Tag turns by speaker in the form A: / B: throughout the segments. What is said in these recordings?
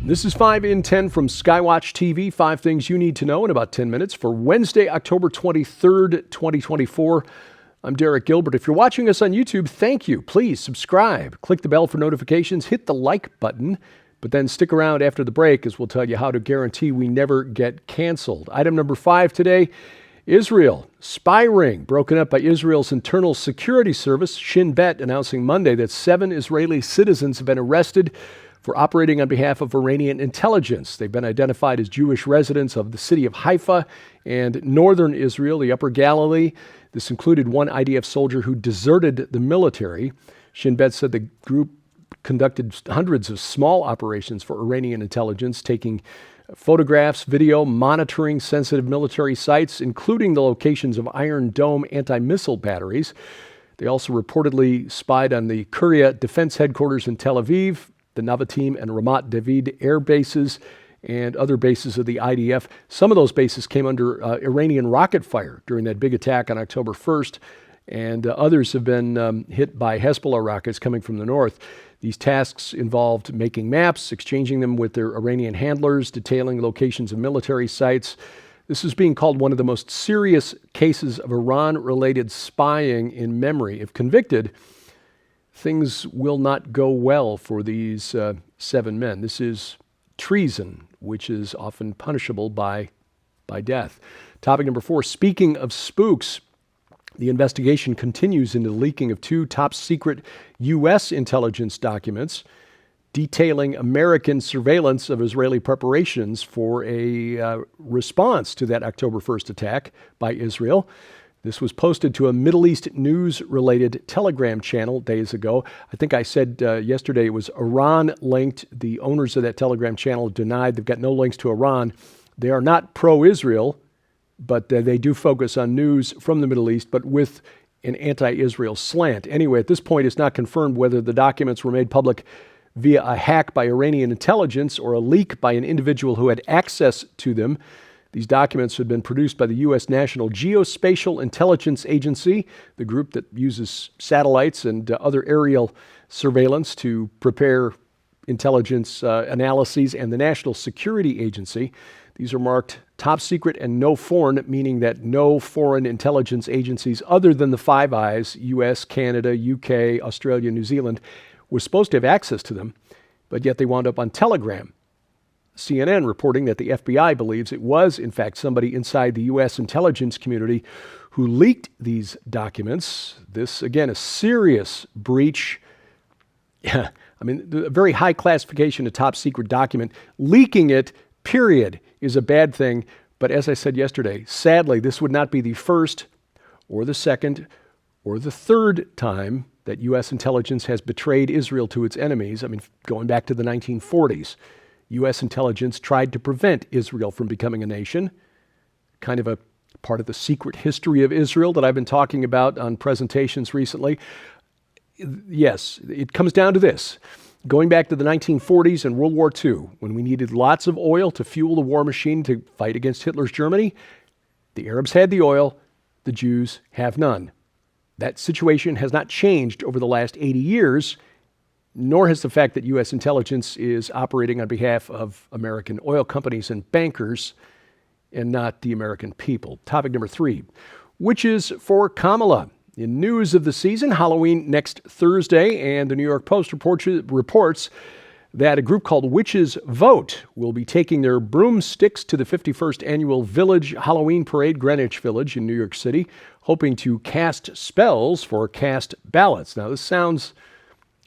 A: This is 5 in 10 from Skywatch TV. 5 things you need to know in about 10 minutes for Wednesday, October 23rd, 2024. I'm Derek Gilbert. If you're watching us on YouTube, thank you. Please subscribe. Click the bell for notifications. Hit the like button. But then stick around after the break as we'll tell you how to guarantee we never get canceled. Item number 5 today, Israel. Spy ring broken up by Israel's internal security service, Shin Bet, announcing Monday that 7 Israeli citizens have been arrested for operating on behalf of Iranian intelligence. They've been identified as Jewish residents of the city of Haifa and northern Israel, the Upper Galilee. This included one IDF soldier who deserted the military. Shin Bet said the group conducted hundreds of small operations for Iranian intelligence, taking photographs, video, monitoring sensitive military sites, including the locations of Iron Dome anti-missile batteries. They also reportedly spied on the Kuria Defense Headquarters in Tel Aviv, the Navatim and Ramat David air bases, and other bases of the IDF. Some of those bases came under Iranian rocket fire during that big attack on October 1st, and others have been hit by Hezbollah rockets coming from the north. These tasks involved making maps, exchanging them with their Iranian handlers, detailing locations of military sites. This is being called one of the most serious cases of Iran-related spying in memory. If convicted, things will not go well for these 7 men. This is treason, which is often punishable by death. Topic number 4, speaking of spooks, the investigation continues into the leaking of 2 top-secret U.S. intelligence documents detailing American surveillance of Israeli preparations for a response to that October 1st attack by Israel. This was posted to a Middle East news-related Telegram channel days ago. I think I said yesterday it was Iran-linked. The owners of that Telegram channel denied they've got no links to Iran. They are not pro-Israel, but they do focus on news from the Middle East, but with an anti-Israel slant. Anyway, at this point, it's not confirmed whether the documents were made public via a hack by Iranian intelligence or a leak by an individual who had access to them. These documents had been produced by the U.S. National Geospatial Intelligence Agency, the group that uses satellites and other aerial surveillance to prepare intelligence analyses, and the National Security Agency. These are marked top secret and no foreign, meaning that no foreign intelligence agencies other than the Five Eyes, U.S., Canada, UK, Australia, New Zealand, were supposed to have access to them, but yet they wound up on Telegram. CNN reporting that the FBI believes it was, in fact, somebody inside the U.S. intelligence community who leaked these documents. This, again, a serious breach. Yeah, I mean, a very high classification, a top secret document. Leaking it, period, is a bad thing. But as I said yesterday, sadly, this would not be the first or the second or the third time that U.S. intelligence has betrayed Israel to its enemies. I mean, going back to the 1940s. U.S. intelligence tried to prevent Israel from becoming a nation, kind of a part of the secret history of Israel that I've been talking about on presentations recently. Yes, it comes down to this. Going back to the 1940s and World War II, when we needed lots of oil to fuel the war machine to fight against Hitler's Germany, the Arabs had the oil, the Jews have none. That situation has not changed over the last 80 years, nor has the fact that U.S. intelligence is operating on behalf of American oil companies and bankers and not the American people. Topic number 3, witches for Kamala. In news of the season, Halloween next Thursday, and the New York Post reports that a group called Witches Vote will be taking their broomsticks to the 51st annual Village Halloween Parade, Greenwich Village in New York City, hoping to cast spells for cast ballots. Now, this sounds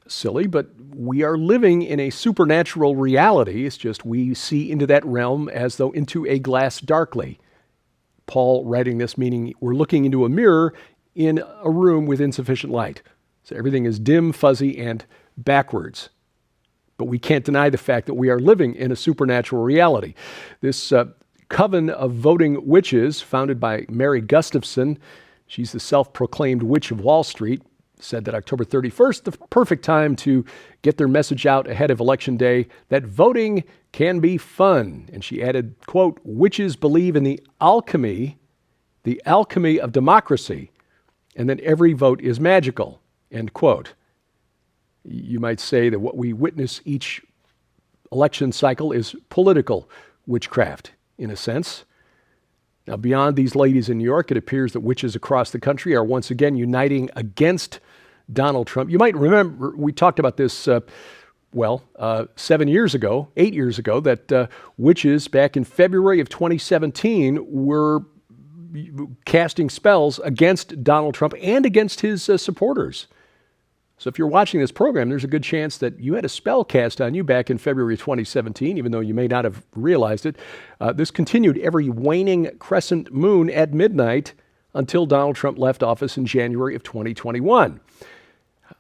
A: silly, but we are living in a supernatural reality. It's just we see into that realm as though into a glass darkly. Paul writing this, meaning we're looking into a mirror in a room with insufficient light. So everything is dim, fuzzy, and backwards. But we can't deny the fact that we are living in a supernatural reality. This coven of voting witches, founded by Mary Gustafson, she's the self-proclaimed witch of Wall Street, said that October 31st, the perfect time to get their message out ahead of Election Day, that voting can be fun. And she added, quote, witches believe in the alchemy of democracy, and that every vote is magical, end quote. You might say that what we witness each election cycle is political witchcraft, in a sense. Now, beyond these ladies in New York, it appears that witches across the country are once again uniting against Donald Trump. You might remember we talked about this, 7 years ago, 8 years ago, that witches back in February of 2017 were casting spells against Donald Trump and against his supporters. So if you're watching this program, there's a good chance that you had a spell cast on you back in February 2017, even though you may not have realized it. This continued every waning crescent moon at midnight until Donald Trump left office in January of 2021.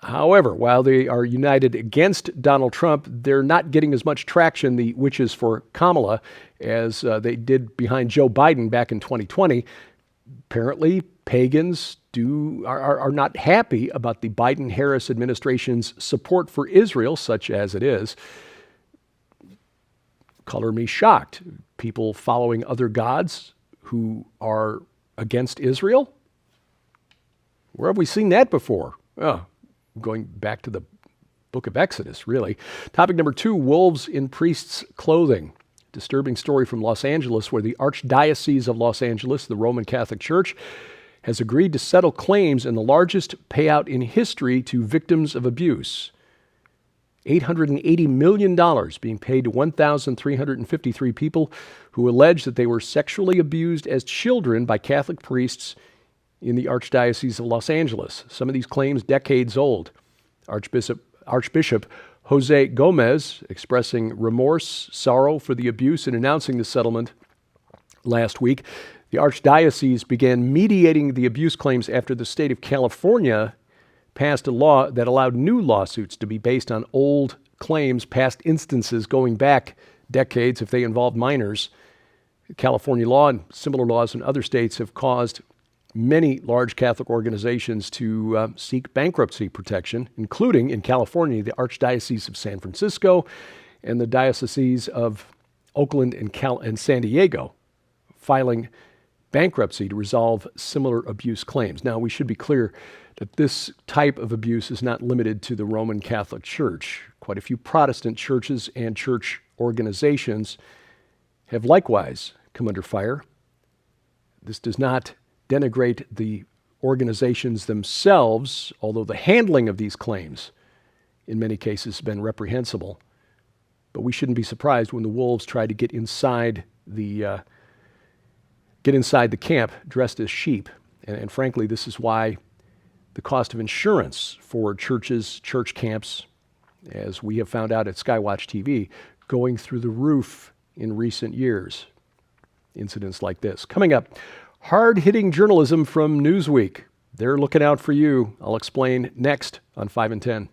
A: However, while they are united against Donald Trump, they're not getting as much traction, the witches for Kamala, as they did behind Joe Biden back in 2020. Apparently, pagans are not happy about the Biden-Harris administration's support for Israel, such as it is. Color me shocked. People following other gods who are against Israel? Where have we seen that before? Oh, going back to the book of Exodus, really. Topic number 2, wolves in priests' clothing. Disturbing story from Los Angeles, where the Archdiocese of Los Angeles, the Roman Catholic Church, has agreed to settle claims in the largest payout in history to victims of abuse. $880 million being paid to 1,353 people who allege that they were sexually abused as children by Catholic priests in the Archdiocese of Los Angeles. Some of these claims decades old. Archbishop Jose Gomez expressing remorse, sorrow for the abuse and announcing the settlement last week. The Archdiocese began mediating the abuse claims after the state of California passed a law that allowed new lawsuits to be based on old claims, past instances going back decades if they involved minors. California law and similar laws in other states have caused many large Catholic organizations to seek bankruptcy protection, including in California, the Archdiocese of San Francisco and the Dioceses of Oakland and San Diego, filing bankruptcy to resolve similar abuse claims. Now, we should be clear that this type of abuse is not limited to the Roman Catholic Church. Quite a few Protestant churches and church organizations have likewise come under fire. This does not denigrate the organizations themselves, although the handling of these claims in many cases has been reprehensible. But we shouldn't be surprised when the wolves try to get inside the camp dressed as sheep. And frankly, this is why the cost of insurance for churches, church camps, as we have found out at Skywatch TV, going through the roof in recent years. Incidents like this. Coming up, hard-hitting journalism from Newsweek. They're looking out for you. I'll explain next on 5 and 10.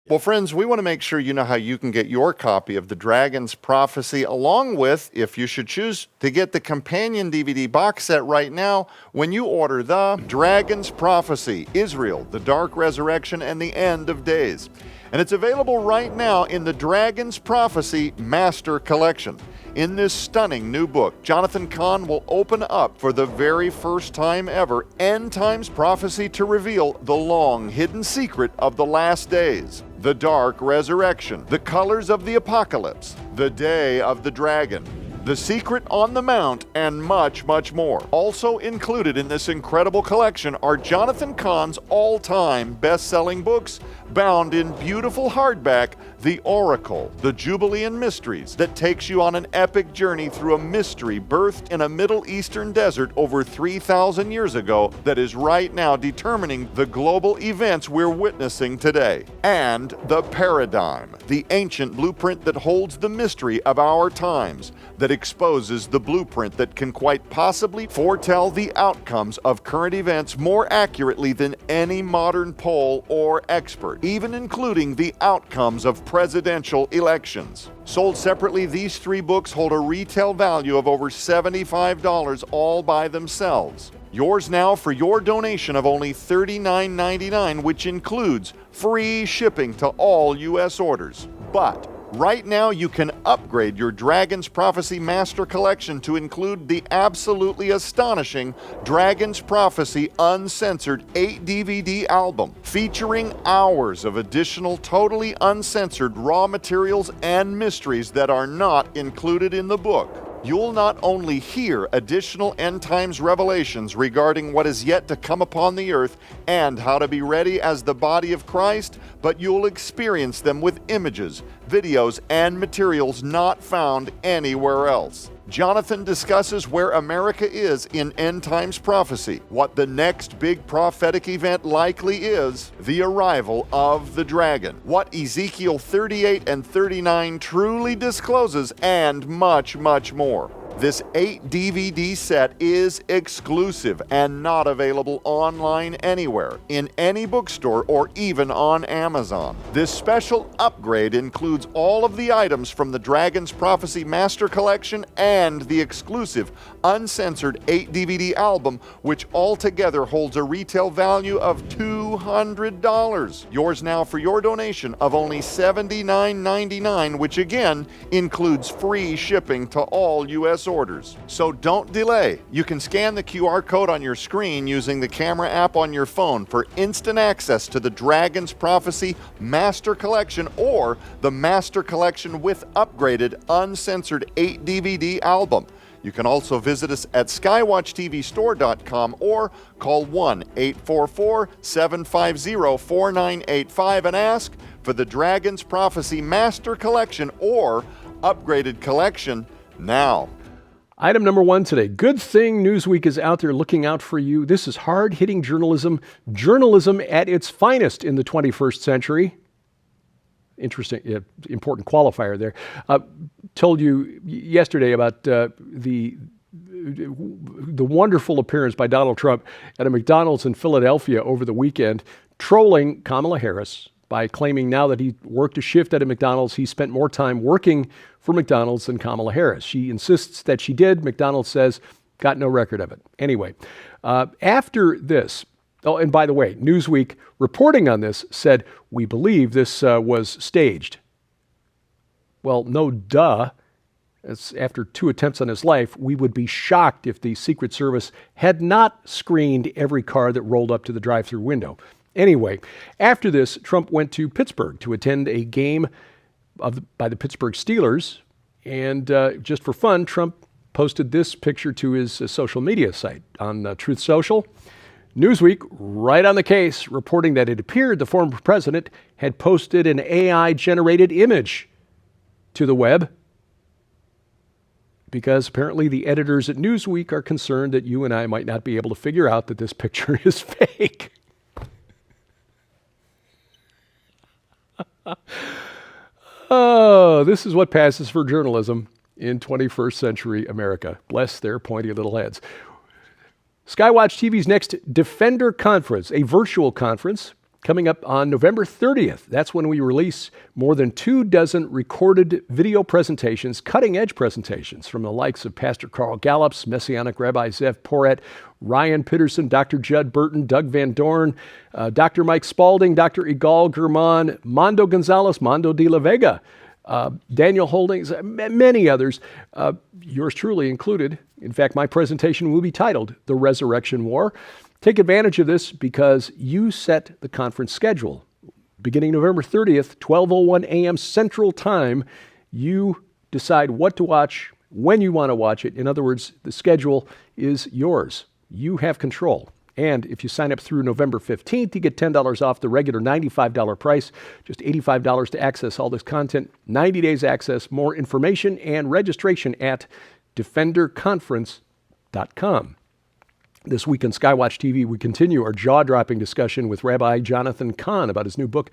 B: Well, friends, we want to make sure you know how you can get your copy of The Dragon's Prophecy, along with, if you should choose to get the companion DVD box set right now, when you order The Dragon's Prophecy, Israel, the Dark Resurrection, and the End of Days. And it's available right now in the Dragon's Prophecy Master Collection. In this stunning new book, Jonathan Cahn will open up for the very first time ever end times prophecy to reveal the long hidden secret of the last days, the dark resurrection, the colors of the apocalypse, the day of the dragon, the secret on the mount, and much, much more. Also included in this incredible collection are Jonathan Cahn's all-time best-selling books, bound in beautiful hardback, The Oracle, the Jubilean Mysteries, that takes you on an epic journey through a mystery birthed in a Middle Eastern desert over 3,000 years ago that is right now determining the global events we're witnessing today. And The Paradigm, the ancient blueprint that holds the mystery of our times, that exposes the blueprint that can quite possibly foretell the outcomes of current events more accurately than any modern poll or expert, even including the outcomes of presidential elections. Sold separately, these 3 books hold a retail value of over $75 all by themselves. Yours now for your donation of only $39.99, which includes free shipping to all U.S. orders. But Right now, you can upgrade your Dragon's Prophecy Master Collection to include the absolutely astonishing Dragon's Prophecy Uncensored 8-DVD album, featuring hours of additional totally uncensored raw materials and mysteries that are not included in the book. You'll not only hear additional end times revelations regarding what is yet to come upon the earth and how to be ready as the body of Christ, but you'll experience them with images, videos, and materials not found anywhere else. Jonathan discusses where America is in end times prophecy, what the next big prophetic event likely is, the arrival of the dragon, what Ezekiel 38 and 39 truly discloses, and much, much more. This 8-DVD set is exclusive and not available online anywhere, in any bookstore, or even on Amazon. This special upgrade includes all of the items from the Dragon's Prophecy Master Collection and the exclusive uncensored 8-DVD album, which altogether holds a retail value of $200. Yours now for your donation of only $79.99, which again includes free shipping to all U.S. orders. So don't delay. You can scan the QR code on your screen using the camera app on your phone for instant access to the Dragon's Prophecy Master Collection or the Master Collection with upgraded uncensored 8-DVD album. You can also visit us at skywatchtvstore.com or call 1-844-750-4985 and ask for the Dragon's Prophecy Master Collection or upgraded collection now.
A: Item number one today. Good thing Newsweek is out there looking out for you. This is hard-hitting journalism, journalism at its finest in the 21st century. Interesting, important qualifier there. Told you yesterday about the wonderful appearance by Donald Trump at a McDonald's in Philadelphia over the weekend, trolling Kamala Harris by claiming now that he worked a shift at a McDonald's, he spent more time working for McDonald's than Kamala Harris. She insists that she did. McDonald's says, got no record of it. Anyway, after this, oh, and by the way, Newsweek reporting on this said, we believe this was staged. Well, no duh. It's after 2 attempts on his life, we would be shocked if the Secret Service had not screened every car that rolled up to the drive-thru window. Anyway, after this, Trump went to Pittsburgh to attend a game by the Pittsburgh Steelers. And just for fun, Trump posted this picture to his social media site on Truth Social. Newsweek, right on the case, reporting that it appeared the former president had posted an AI-generated image to the web because apparently the editors at Newsweek are concerned that you and I might not be able to figure out that this picture is fake. Oh, this is what passes for journalism in 21st century America. Bless their pointy little heads. Skywatch TV's next Defender Conference, a virtual conference coming up on November 30th. That's when we release more than 24 recorded video presentations, cutting-edge presentations from the likes of Pastor Carl Gallups, Messianic Rabbi Zev Porat, Ryan Pitterson, Dr. Judd Burton, Doug Van Dorn, Dr. Mike Spalding, Dr. Igal German, Mondo Gonzalez, Mondo de la Vega, Daniel Holdings, many others, yours truly included. In fact, my presentation will be titled The Resurrection War. Take advantage of this because you set the conference schedule. Beginning November 30th, 12:01 a.m. Central Time, you decide what to watch, when you want to watch it. In other words, the schedule is yours. You have control. And if you sign up through November 15th, you get $10 off the regular $95 price, just $85 to access all this content, 90 days access, more information and registration at defenderconference.com. This week on Skywatch TV, we continue our jaw-dropping discussion with Rabbi Jonathan Cahn about his new book,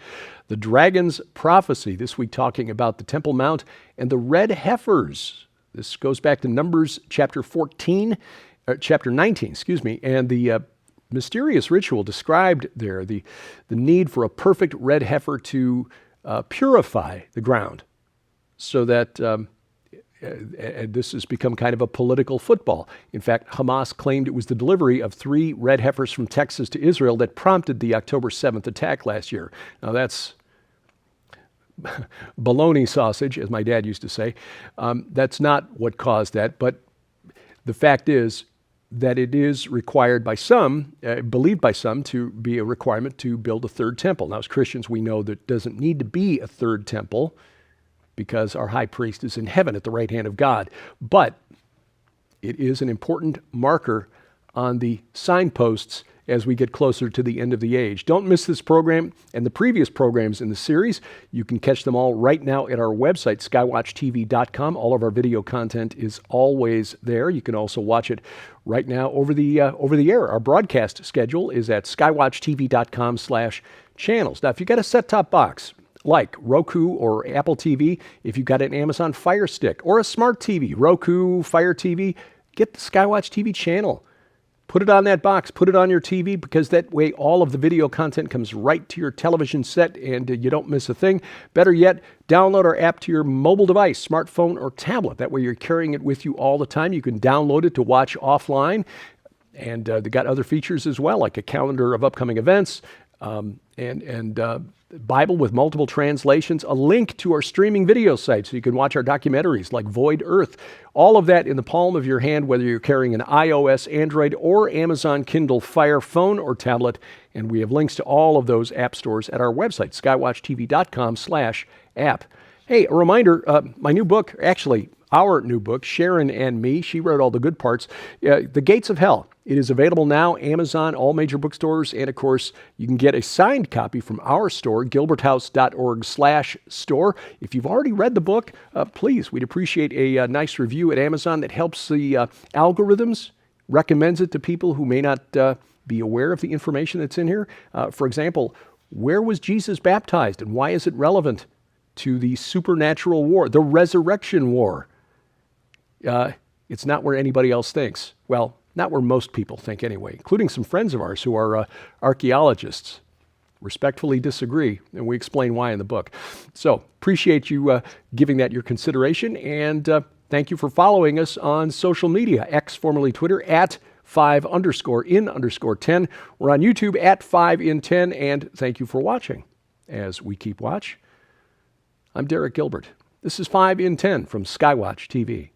A: The Dragon's Prophecy. This week talking about the Temple Mount and the red heifers. This goes back to Numbers chapter 19, and the mysterious ritual described there, the need for a perfect red heifer to purify the ground so that this has become kind of a political football. In fact, Hamas claimed it was the delivery of 3 red heifers from Texas to Israel that prompted the October 7th attack last year. Now that's bologna sausage, as my dad used to say. That's not what caused that, but the fact is that it is required by some, believed by some, to be a requirement to build a third temple. Now, as Christians, we know there doesn't need to be a third temple because our high priest is in heaven at the right hand of God. But it is an important marker on the signposts as we get closer to the end of the age. Don't miss this program and the previous programs in the series. You can catch them all right now at our website, skywatchtv.com. All of our video content is always there. You can also watch it right now over the air. Our broadcast schedule is at skywatchtv.com/channels. Now, if you got a set-top box like Roku or Apple TV, if you've got an Amazon Fire Stick or a smart TV, Roku, Fire TV, get the Skywatch TV channel. Put it on that box, put it on your TV, because that way all of the video content comes right to your television set and you don't miss a thing. Better yet, download our app to your mobile device, smartphone or tablet. That way you're carrying it with you all the time. You can download it to watch offline. And they got other features as well, like a calendar of upcoming events, and Bible with multiple translations, a link to our streaming video site so you can watch our documentaries like Void Earth. All of that in the palm of your hand, whether you're carrying an iOS, Android, or Amazon Kindle Fire phone or tablet. And we have links to all of those app stores at our website, skywatchtv.com/app. Hey, a reminder, my new book, actually our new book, Sharon and Me, she wrote all the good parts, The Gates of Hell. It is available now, Amazon, all major bookstores, and of course, you can get a signed copy from our store, gilberthouse.org/store. If you've already read the book, please, we'd appreciate a nice review at Amazon that helps the algorithms, recommends it to people who may not be aware of the information that's in here. For example, where was Jesus baptized and why is it relevant to the supernatural war, the resurrection war? It's not where anybody else thinks. Well, not where most people think anyway, including some friends of ours who are archaeologists. Respectfully disagree, and we explain why in the book. So appreciate you giving that your consideration, and thank you for following us on social media, X, formerly Twitter, at 5_in_10. We're on YouTube at 5in10, and thank you for watching. As we keep watch, I'm Derek Gilbert. This is 5 in 10 from Skywatch TV.